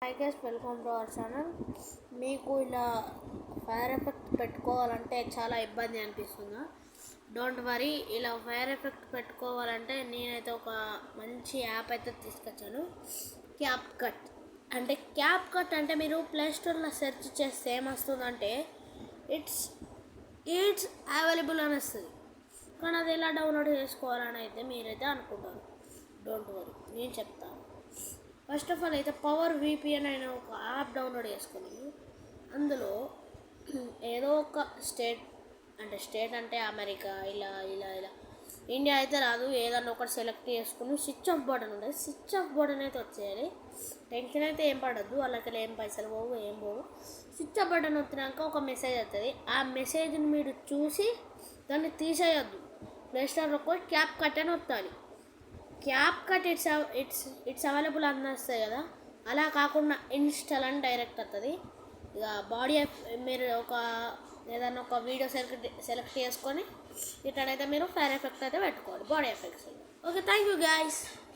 Hi guys, welcome to our channel. మీకు ఇలా fire effect పెట్టుకోవాలంటే చాలా ఇబ్బంది అనిపిస్తుందా? డోంట్ వరీ, ఇలా ఫైర్ ఎఫెక్ట్ పెట్టుకోవాలంటే నేనైతే ఒక మంచి యాప్ అయితే తీసుకొచ్చాను. క్యాప్ కట్ అంటే మీరు ప్లేస్టోర్లో సెర్చ్ చేస్తే ఏమొస్తుందంటే ఇట్స్ ఇట్స్ అవైలబుల్ అని వస్తుంది. కానీ అది ఎలా డౌన్లోడ్ చేసుకోవాలని అయితే మీరైతే అనుకుంటారు. డోంట్ వరీ, నేను చెప్తాను. ఫస్ట్ ఆఫ్ ఆల్ అయితే పవర్ విపిఎన్ అనే ఒక యాప్ డౌన్లోడ్ చేసుకుని అందులో ఏదో ఒక స్టేట్ అంటే అమెరికా, ఇలా ఇలా ఇలా ఇండియా అయితే రాదు, ఏదన్నా ఒకటి సెలెక్ట్ చేసుకుని స్విచ్ ఆఫ్ బటన్ ఉంటుంది. స్విచ్ ఆఫ్ బటన్ అయితే వచ్చేయాలి. టెన్షన్ అయితే ఏం పడద్దు, వాళ్ళకి ఏం పైసలు పోవు, ఏం పోవు. స్విచ్ ఆఫ్ బటన్ వచ్చినాక ఒక మెసేజ్ వస్తుంది. ఆ మెసేజ్ని మీరు చూసి దాన్ని తీసేయొద్దు. ప్లేస్టోర్లో పోయి క్యాప్ కట్ అని వస్తుంది. క్యాప్ కట్ ఇట్స్ అవైలబుల్ అని వస్తాయి కదా, అలా కాకుండా ఇన్స్టాల్ అని డైరెక్ట్ వస్తుంది. ఇక మీరు ఏదైనా ఒక వీడియో సెలెక్ట్ చేసుకొని ఇట్లనైతే మీరు ఫైర్ ఎఫెక్ట్ అయితే పెట్టుకోవాలి, body effects. Okay, thank you guys.